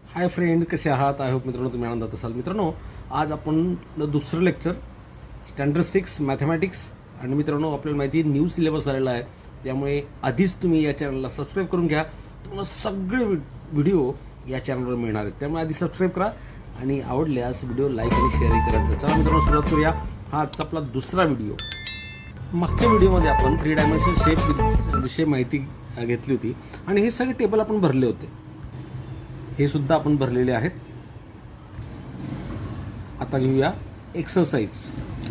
Hi friend, कसे आहात? I hope मित्रांनो तुम्ही आनंदात असाल. मित्रांनो, आज आपण दुसरं लेक्चर स्टँडर्ड 6 मॅथमॅटिक्स. आणि मित्रांनो, आपल्याला माहिती आहे न्यू सिलेबस आलेला आहे, त्यामुळे आधीच तुम्ही या चॅनलला सबस्क्राईब करून घ्या. तुम्हाला सगळे व्हिडिओ या चॅनलवर मिळणार आहेत, त्यामुळे आधी सबस्क्राईब करा आणि आवडल्यास व्हिडिओ लाईक आणि शेअरही करायचं. चला मित्रांनो, सुरुवात करूया. हा आजचा आपला दुसरा व्हिडिओ. मागच्या व्हिडिओमध्ये आपण 3 डायमेन्शनल शेप विषयी माहिती घेतली होती आणि हे सगळे टेबल आपण भरले होते. हे सुद्धा आपण भरलेले आहेत. आता घेऊया एक्सरसाइज.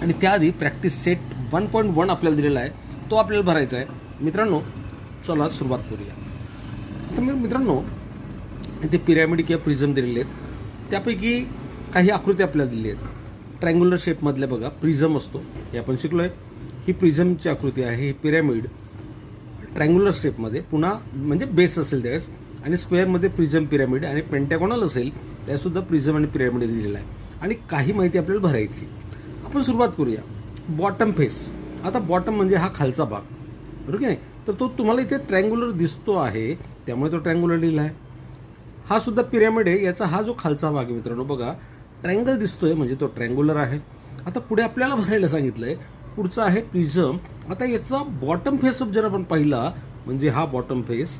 आणि त्याआधी प्रॅक्टिस सेट 1.1 आपल्याला दिलेला आहे, तो आपल्याला भरायचा आहे. मित्रांनो, चला सुरुवात करूया. आता मित्रांनो, इथे पिरॅमिड किंवा प्रिझम दिलेले आहेत. त्यापैकी काही आकृती आपल्याला दिली आहेत. ट्रायंग्युलर शेपमधल्या बघा प्रिझम असतो, हे आपण शिकलो आहे. ही प्रिझमची आकृती आहे. ही पिरॅमिड ट्रायंग्युलर शेपमध्ये पुन्हा म्हणजे बेस असेल त्यावेळेस, आणि स्क्वेअरमध्ये प्रिझम पिरॅमिड, आणि पेंटॅगॉनल असेल त्यासुद्धा प्रिझम आणि पिरॅमिड दिलेला आहे. आणि काही माहिती आपल्याला भरायची. आपण सुरुवात करूया. Bottom face. आता बॉटम म्हणजे हा खालचा भाग, बरोबर की नाही? तर तो तुम्हाला इथे ट्रायंग्युलर दिसतो आहे, त्यामुळे तो ट्रायंग्युलर लिहिला आहे. हा सुद्धा पिरॅमिड आहे. याचा हा जो खालचा भाग आहे मित्रांनो, बघा ट्रायंगल दिसतोय म्हणजे तो ट्रायंग्युलर आहे. आता पुढे आपल्याला भरायला सांगितलं आहे. पुढचा आहे प्रिझम. आता याचा बॉटम फेस जर आपण पाहिला, म्हणजे हा बॉटम फेस,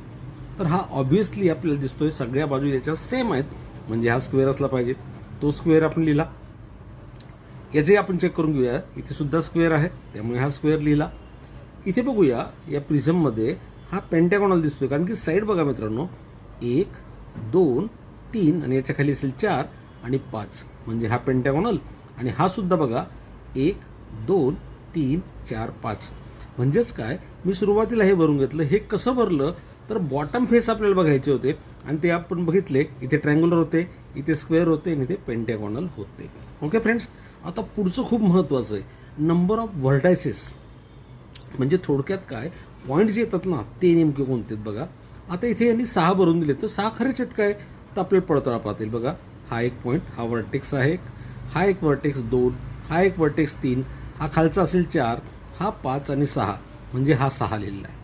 तर हा ऑब्व्हियसली आपल्याला दिसतोय सगळ्या बाजू याच्या सेम आहेत, म्हणजे हा स्क्वेअर असला पाहिजे. तो स्क्वेअर आपण लिहिला. याचे आपण चेक करून घेऊया. इथे सुद्धा स्क्वेअर आहे, त्यामुळे हा स्क्वेअर लिहिला. इथे बघूया या प्रिझममध्ये हा पेंटॅगॉनल दिसतोय, कारण की साईड बघा मित्रांनो, 1 2 3 आणि याच्या खाली असेल 4 आणि 5, म्हणजे हा पेंटॅगॉनल. आणि हा सुद्धा बघा 1 2 3 4 5. म्हणजेच काय, मी सुरुवातीला हे भरून घेतलं. हे कसं भरलं तर बॉटम फेस आपल्याला बघायचे होते, आणि ते आपण बघितले. इथे ट्रायंग्युलर होते, इथे स्क्वेअर होते, आणि इथे पेंटॅगॉनल होते. ओके फ्रेंड्स, आता पुढचं खूप महत्त्वाचं आहे, नंबर ऑफ व्हर्टायसेस. म्हणजे थोडक्यात काय, पॉईंट जे येतात ना ते नेमके कोणते आहेत बघा. आता इथे यांनी 6 भरून दिले, तर 6 खरेच आहेत काय, तर आपल्याला पडताळा पाहतील. बघा, हा एक पॉईंट, हा व्हर्टेक्स आहे, हा एक व्हर्टेक्स 2, हा एक व्हर्टेक्स 3, हा खालचा असेल 4, हा 5 आणि 6, म्हणजे हा 6 लिहिलेला आहे.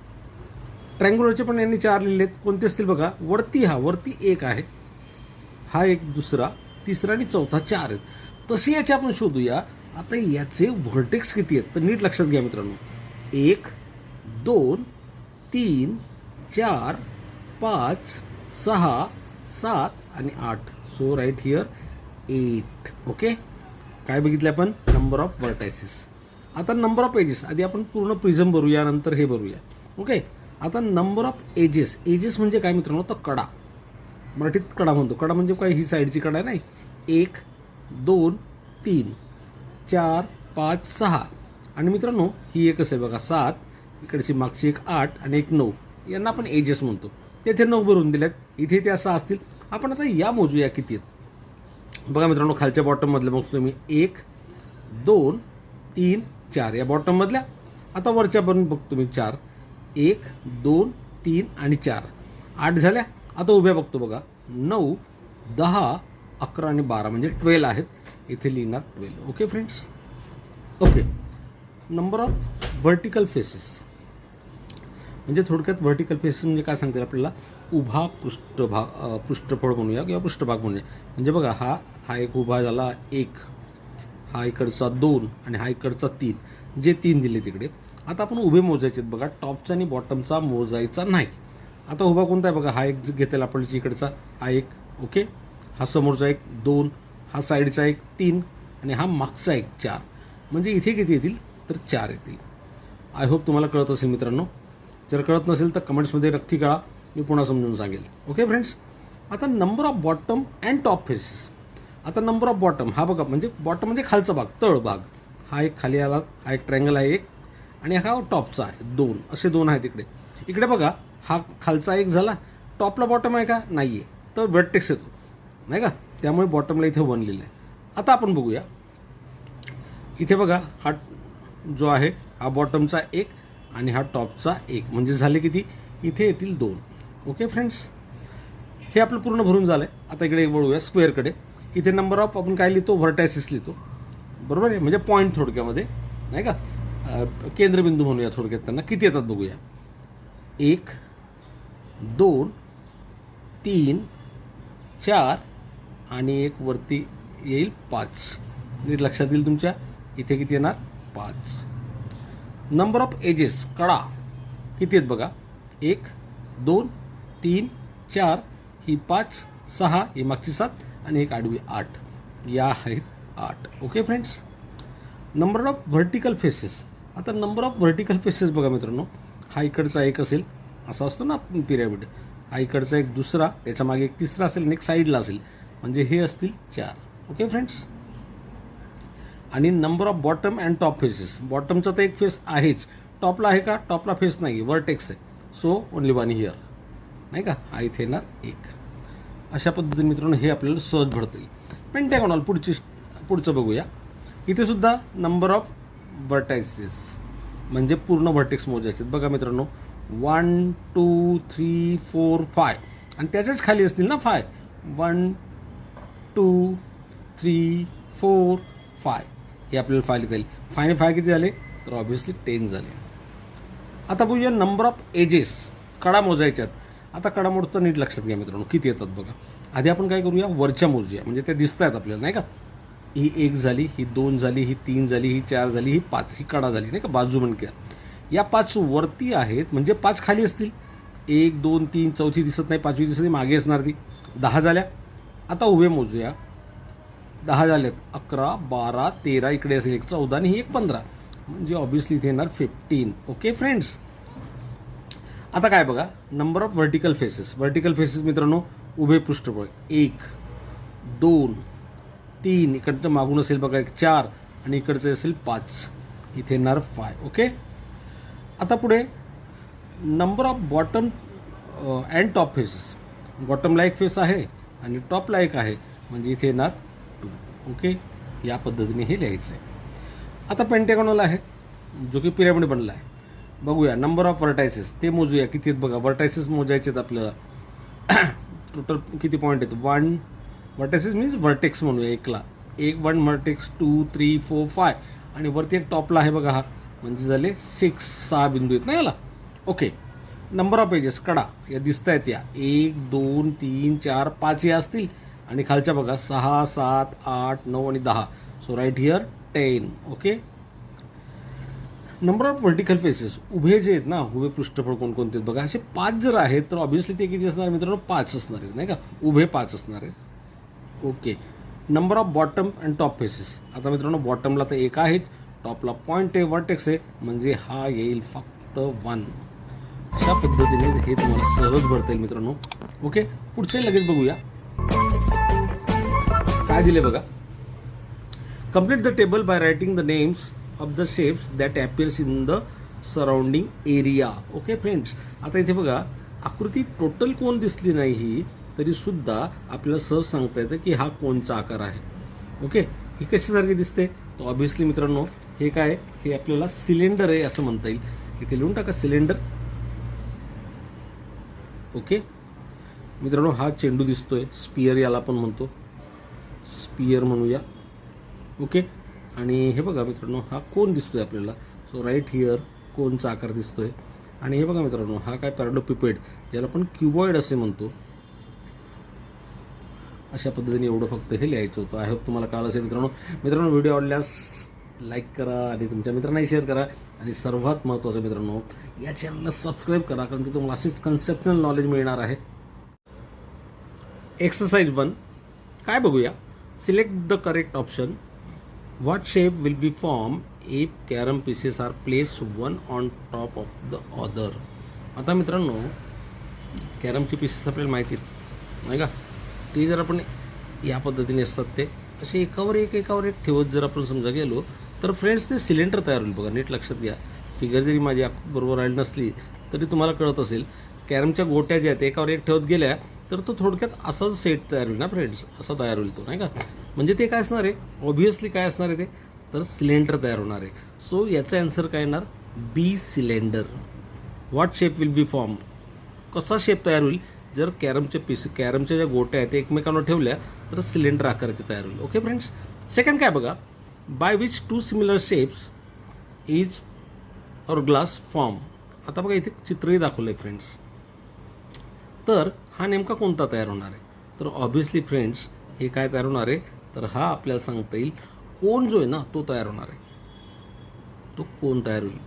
ट्रायंग्युलरचे पण यांनी 4 लिहिले आहेत. कोणते असतील बघा, वरती 1 आहे, हा एक दुसरा, तिसरा आणि चौथा 4 आहेत. तसे याचे आपण शोधूया. आता याचे व्हर्टेक्स किती आहेत तर नीट लक्षात घ्या मित्रांनो. 1 2 3 4 5 6 7 आणि 8. So right here 8. ओके, काय बघितलं आपण, नंबर ऑफ व्हर्टायसेस. आता नंबर ऑफ एजेस. आधी आपण पूर्ण प्रिझम भरूया, नंतर हे भरूया. ओके, आता नंबर ऑफ एजेस. एजेस म्हणजे काय मित्रांनो, तर कडा. मराठीत कडा म्हणतो. कडा म्हणजे काय, ही साईडची कडा नाही. 1 2 3 4 5 6. आणि मित्रांनो, ही एकच आहे बघा 7, इकडची मागची एक 8 आणि एक 9. यांना आपण एजेस म्हणतो. तेथे 9 भरून दिल्यात, इथे त्या 6 असतील. आपण आता या मोजूया किती आहेत. बघा मित्रांनो, खालच्या बॉटममधल्या बघतो तुम्ही 1 2 3 4 या बॉटममधल्या. आता वरच्या पण बघतो मी 4, 1 2 3 आणि 4, 8 झाल्या. आता उभ्या बघतो बघा, 9 10 11 आणि 12, म्हणजे 12 आहेत. इथे लिहिणार 12. Okay friends. Okay, number of vertical faces. म्हणजे थोडक्यात व्हर्टिकल फेसेस म्हणजे काय सांगतील आपल्याला, उभा पृष्ठफळ म्हणूया किंवा पृष्ठभाग म्हणूया. म्हणजे बघा, हा एक उभा झाला 1, हा इकडचा 2 आणि हा इकडचा 3, जे 3 दिले तिकडे. आता आपण उभे मोजायचे आहेत बघा, टॉपचा आणि बॉटमचा मोजायचा नाही. आता उभा कोणता आहे बघा, हा एक घेतलेला आपण इकडचा, हा एक. ओके, हा समोरचा एक 2, हा साईडचा एक 3 आणि हा मागचा एक 4. म्हणजे इथे किती येतील तर 4 येतील. आय होप तुम्हाला कळत असेल मित्रांनो. जर कळत नसेल तर कमेंट्समध्ये नक्की कळा, मी पुन्हा समजून सांगेल. Okay friends. आता number of bottom and top faces. आता नंबर ऑफ बॉटम, हा बघा, म्हणजे बॉटम म्हणजे खालचा भाग, तळ भाग. हा एक खाली आला, हा एक ट्रायंगल आहे एक, आणि हा टॉपचा आहे 2, असे 2 आहेत इकडे. इकडे बघा, हा खालचा एक झाला. टॉपला बॉटम आहे का, नाही आहे, तर व्हर्टेक्स येतो नाही का, त्यामुळे बॉटमला इथे 1 लिहिलं आहे. आता आपण बघूया, इथे बघा, हा जो आहे हा बॉटमचा 1 आणि हा टॉपचा 1, म्हणजे झाले किती, इथे येतील 2. ओके फ्रेंड्स, हे आपलं पूर्ण भरून झालं आहे. आता इकडे वळूया स्क्वेअरकडे. इथे नंबर ऑफ आपण काय लिहितो, व्हर्टायसेस लिहितो, बरोबर आहे, म्हणजे पॉईंट थोडक्यामध्ये नाही का, केंद्रबिंदू म्हणूया थोडक्यात. त्यांना किती येतात बघूया. 1 2 3 4 आणि एक वरती येईल 5. नीट लक्षात येईल तुमच्या. इथे किती येणार 5. नंबर ऑफ एजेस कडा किती आहेत बघा. 1 2 3 4 ही 5 6 ही मागची 7 आणि एक आडवी 8. या आहेत 8. Okay friends. Number of vertical faces. आता नंबर ऑफ व्हर्टिकल फेसेस बघा मित्रांनो. हा इकडचा एक असेल, असा असतो ना पिरॅमिड. हा इकडचा एक दुसरा, त्याच्या मागे एक तिसरा असेल आणि एक साईडला असेल, म्हणजे हे असतील 4. Okay friends. आणि number of bottom and top faces. बॉटमचा तर एक फेस आहेच, टॉपला आहे का? टॉपला फेस नाही, वर्टेक्स आहे. सो ओनली 1 हिअर, नाही का? हा इथे येणार 1. अशा पद्धतीने मित्रांनो हे आपल्याला सहज भरता येईल. पेंटॅगॉनल पुढचं बघूया. इथे सुद्धा नंबर ऑफ व्हर्टायसेस म्हणजे पूर्ण व्हर्टेक्स मोजायचे बघा मित्रांनो. 1 2 3 4 5 आणि त्याच्याच खाली असतील ना 5. 1 2 3 4 5 हे आपल्याला 5 लिहिता येईल. 5 ने 5 किती झाले? तर ऑब्व्हियसली 10 झाले. आता बघूया नंबर ऑफ एजेस. कडा मोजायच्यात. आता कडा मोडता नीट लक्षात घ्या मित्रांनो किती येतात बघा. आधी आपण काय करूया, वरच्या मोजूया, म्हणजे त्या दिसत आहेत आपल्याला, नाही का? ही 1 झाली, ही 2 झाली, ही 3 झाली, ही 4 झाली, ही 5. ही कडा झाली, नाही का? बाजू म्हणक्या या 5 वरती आहेत, म्हणजे 5 खाली असतील. 1 2 3 चौथी दिसत नाही, 5वी दिसत नाही, मागे असणार ती. 10 झाल्या. आता उभे मोजूया. 10 झाल्यात. 11 12 13 इकडे असेल एक 14 आणि ही एक 15, म्हणजे ऑब्व्हियसली इथे येणार 15. Okay friends. आता काय बघा, number of vertical faces. Vertical faces मित्रांनो उभे पृष्ठफळ 1 2 3 इकडचं मागून असेल बघा एक 4 आणि इकडचं असेल 5. इथे येणार 5. ओके. आता पुढे number of bottom and top faces. बॉटमला एक फेस आहे आणि टॉपला एक आहे, म्हणजे इथे येणार 2. ओके. या पद्धतीने हे लिहायचं आहे. आता पेंटॅगॉनल आहे, जो की पिरॅमिड बनला आहे. बघूया नंबर ऑफ व्हर्टायसेस ते मोजूया किती आहेत बघा. व्हर्टायसेस मोजायचे आहेत आपल्याला. टोटल किती पॉईंट आहेत? 1 व्हर्टायसेस मीन्स व्हर्टेक्स म्हणूया एकला. 1 व्हर्टेक्स 2 3 4 5 आणि वरती एक टॉपला आहे बघा हा, म्हणजे झाले 6 बिंदू आहेत ना याला. ओके. नंबर ऑफ एजेस कडा या दिसत आहेत या 1 2 3 4 5 या असतील आणि खालच्या बघा 6 7 8 9 आणि 10. So right here 10. Okay. Number of vertical faces उभे जे आहेत ना, उभे पृष्ठफळ कोणकोणते आहेत बघा. असे 5 जर आहेत तर ऑब्व्हियसली ते किती असणार मित्रांनो? 5 असणार आहेत, नाही का? उभे 5 असणार आहेत. Okay. Number of bottom and top faces. आता मित्रांनो बॉटमला तर 1 आहेत, टॉपला पॉईंट आहे, वर्टेक्स आहे, म्हणजे हा येईल फक्त 1. अशा पद्धतीने हे तुम्हाला सहज भरता येईल मित्रांनो. ओके. पुढचे लगेच बघूया काय दिले बघा. Complete the table by writing the names of the shapes that appears in the surrounding area. Okay friends. आता इथे बघा आकृती टोटल कोण दिसली नाही ही तरीसुद्धा आपल्याला सहज सांगता येतं की हा कोणचा आकार आहे. ओके. ही कशासारखी दिसते? तर ऑब्व्हियसली मित्रांनो हे काय, हे आपल्याला सिलेंडर आहे असं म्हणता येईल. इथे लिहून टाका सिलेंडर. ओके मित्रांनो हा चेंडू दिसतोय, स्पियर याला आपण म्हणतो, स्पियर म्हणूया. ओके. आणि हे बघा मित्रांनो हा कोन दिसतोय आपल्याला. सो राईट हिअर कोनचा आकार दिसतोय. आणि हे बघा मित्रांनो हा काय पॅराडोपिपेड, ज्याला आपण क्युबॉइड असे म्हणतो. अशा पद्धतीने एवढं फक्त हे लिहायचं होतं. आय होप तुम्हाला कळलं असेल मित्रांनो. व्हिडिओ आवडल्यास लाईक करा आणि तुमच्या मित्रांनाही शेअर करा. आणि सर्वात महत्त्वाचं मित्रांनो या चॅनलला सबस्क्राईब करा, कारण की तुम्हाला असेच कन्सेप्शनल नॉलेज मिळणार आहे. एक्सरसाइज 1 काय बघूया. Select the correct option. What shape will be form if carrom pieces are place one on top of the other. आता मित्रांनो कॅरमचे पीसेस आपल्याला माहिती आहेत नाही का, ते जर आपण या पद्धतीने असतात ते असे एकावर एक ठेवत जर आपण समजा गेलो तर फ्रेंड्स ते सिलेंडर तयार होईल बघा. नीट लक्षात घ्या. फिगर जरी माझी बरोबर आली नसली तरी तुम्हाला कळत असेल कॅरमच्या गोट्या ज्या आहेत एकावर एक ठेवत गेल्या तर तो थोडक्यात असाच सेट तयार होईल ना फ्रेंड्स, असा तयार होईल तो नाही का. म्हणजे ते काय असणार आहे, ऑब्व्हियसली काय असणार आहे ते, तर सिलेंडर तयार होणार आहे. सो याचा आन्सर काय येणार, B cylinder. What shape will be form, कसा शेप तयार होईल जर कॅरमच्या ज्या गोट्या आहेत एकमेकांवर ठेवल्या तर सिलेंडर आकाराचे तयार होईल. Okay friends. सेकंड काय बघा, by which 2 similar shapes is और ग्लास फॉर्म. आता बघा इथे चित्रही दाखवलं आहे फ्रेंड्स. तर हा नेमका कोणता तयार होणार आहे. तर ऑब्व्हियसली फ्रेंड्स हे काय तयार होणार आहे, तर हा आपल्याला सांगता येईल कोन जो आहे ना तो तयार होणार आहे, तो कोन तयार होईल.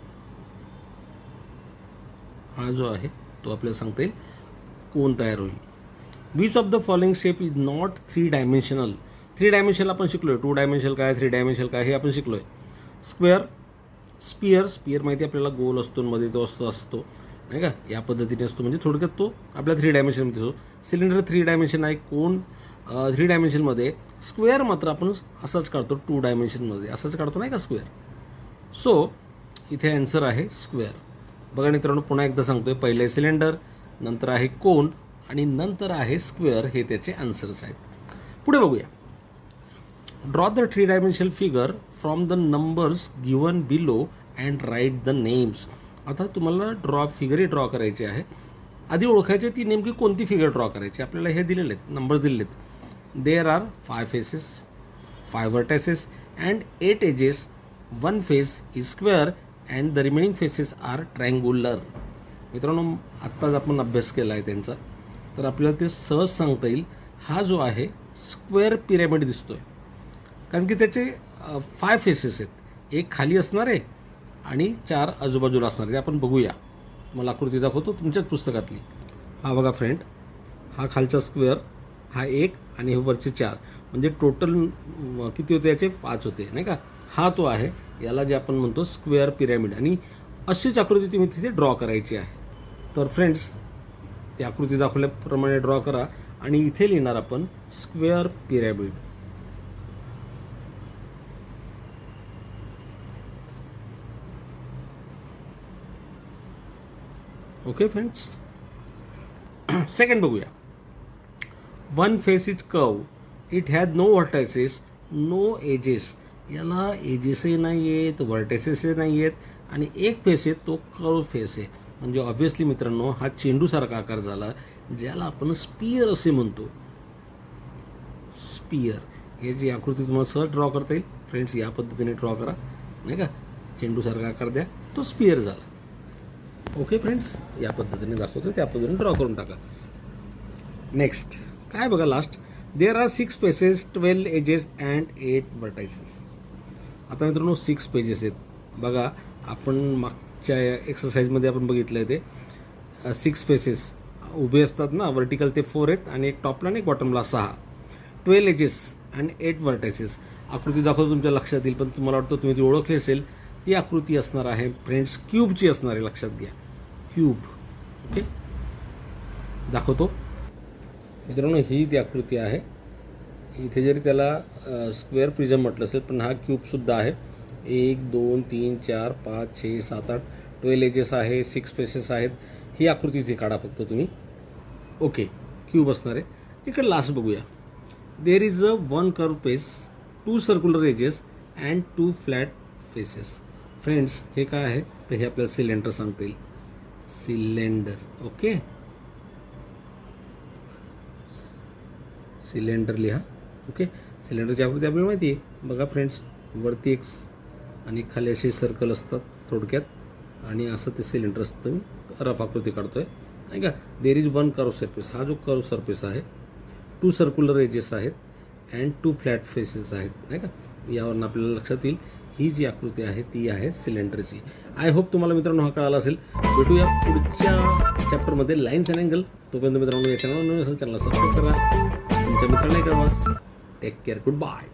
हा जो आहे तो आपल्याला सांगता येईल कोन तयार होईल. Which of the following shape is not 3 dimensional. 3 dimensional आपण शिकलो आहे, 2 डायमेन्शनल काय, 3 डायमेन्शनल काय हे आपण शिकलो आहे. स्क्वेअर, स्पियर, स्पियर माहिती आपल्याला गोल असतो, मध्ये तो असतो नाही का, या पद्धतीने असतो, म्हणजे थोडक्यात तो आपल्या 3 डायमेन्शनमध्ये असतो. सिलेंडर 3 डायमेन्शन आहे, कोन 3 डायमेन्शनमध्ये, स्क्वेअर मात्र आपण असंच काढतो 2 डायमेन्शनमध्ये, असंच काढतो नाही का स्क्वेअर. सो इथे आन्सर आहे स्क्वेअर. बघा मित्रांनो, पुन्हा एकदा सांगतोय, पहिले सिलेंडर, नंतर आहे कोन आणि नंतर आहे स्क्वेअर, हे त्याचे आन्सर्स आहेत. पुढे बघूया. Draw the 3 dimensional figure from the numbers given below and write the names. आता तुम्हाला फिगरही ड्रॉ करायची आहे. आधी ओळखायचे ती नेमकी कोणती फिगर ड्रॉ करायची. आपल्याला हे दिलेले आहेत, नंबर्स दिलेले आहेत. There are 5 faces, 5 vertices and 8 edges. 1 face is square and the remaining faces are triangular. मित्रांनो, आत्ताच आपण अभ्यास केला आहे त्यांचा, तर आपल्याला ते सहज सांगता येईल. हा जो आहे स्क्वेअर पिरॅमिड दिसतोय, कारण की त्याचे 5 फेसेस आहेत, एक खाली असणार आहे आणि 4 आजूबाजूला असणार आहे. ते आपण बघूया, तुम्हाला आकृती दाखवतो तुमच्याच पुस्तकातली. हा बघा फ्रेंड, हा खालचा स्क्वेअर, हा 1 आणि हे वरचे 4, म्हणजे टोटल किती होते याचे 5 होते नाही का. हा तो आहे, याला जे आपण म्हणतो स्क्वेअर पिरॅमिड, आणि अशीच आकृती तुम्ही तिथे ड्रॉ करायची आहे. तर फ्रेंड्स, ती आकृती दाखवल्याप्रमाणे ड्रॉ करा आणि इथे लिहिणार आपण square pyramid. Okay friends. Second बघूया. 1 face is curve, it has no vertices, no edges. याला एजेसही नाही आहेत, व्हर्टायसेसही नाही आहेत, आणि एक फेस आहे तो कर्व फेस आहे. म्हणजे ऑब्व्हियसली मित्रांनो, हा चेंडूसारखा आकार झाला, ज्याला आपण स्पियर असे म्हणतो. स्पियर, हे जी आकृती तुम्हाला सहज ड्रॉ करता येईल. फ्रेंड्स, या पद्धतीने ड्रॉ करा नाही का, चेंडूसारखा आकार द्या, तो स्पियर झाला. ओके फ्रेंड्स, या पद्धतीने दाखवतो, त्या पद्धतीने ड्रॉ करून टाका. नेक्स्ट काय बघा, last. There are 6 faces, 12 edges and 8 vertices. आता मित्रांनो 6 पेजेस आहेत. बघा, आपण मागच्या एक्सरसाइजमध्ये आपण बघितलं आहे ते 6 फेसेस उभे असतात ना, व्हर्टिकल ते 4 आहेत, आणि एक टॉपला आणि एक बॉटमला 6. 12 एजेस अँड 8 व्हर्टायसेस. आकृती दाखवतो, तुमच्या लक्षात येईल, पण तुम्हाला वाटतं तुम्ही ती ओळखली असेल. ती आकृती असणार आहे फ्रेंड्स क्यूबची असणार आहे, लक्षात घ्या, क्यूब. ओके, दाखवतो मित्रांनो, ही ती आकृती आहे. इथे जरी त्याला स्क्वेअर प्रिझम म्हटलं असेल, पण हा क्यूबसुद्धा आहे. 1 2 3 4 5 6 7 8 12 एजेस आहे, 6 फेसेस आहेत. ही आकृती इथे काढा फक्त तुम्ही. ओके, क्यूब असणार आहे. इकडे लास्ट बघूया. There is a 1 curve face, 2 circular edges and 2 flat faces. Friends, हे काय आहे, तर हे आपल्याला सिलेंडर सांगता येईल. सिलेंडर. ओके, सिलेंडर लिहा. ओके, सिलेंडरची आकृती आपल्याला माहिती आहे. बघा फ्रेंड्स, वरती एक आणि खाली असे सर्कल असतात थोडक्यात, आणि असं ते सिलेंडर असतं. रफ आकृती काढतोय नाही का. देर इज 1 कर्व सरफेस, हा जो कर्व सरफेस आहे, 2 सर्क्युलर एजेस आहेत अँड 2 फ्लॅट फेसेस आहेत नाही का. यावरून आपल्याला लक्षात येईल ही जी आकृती आहे ती आहे सिलेंडरची. आय होप तुम्हाला मित्रांनो हा कळाला असेल. भेटूया पुढच्या चॅप्टरमध्ये, लाईन्स अँड अँगल. तोपर्यंत मित्रांनो, या चॅनलला नवीन असेल चॅनलला सबस्क्राईब करा, तुमच्या मित्रांनाही कळवा. Take care, good bye.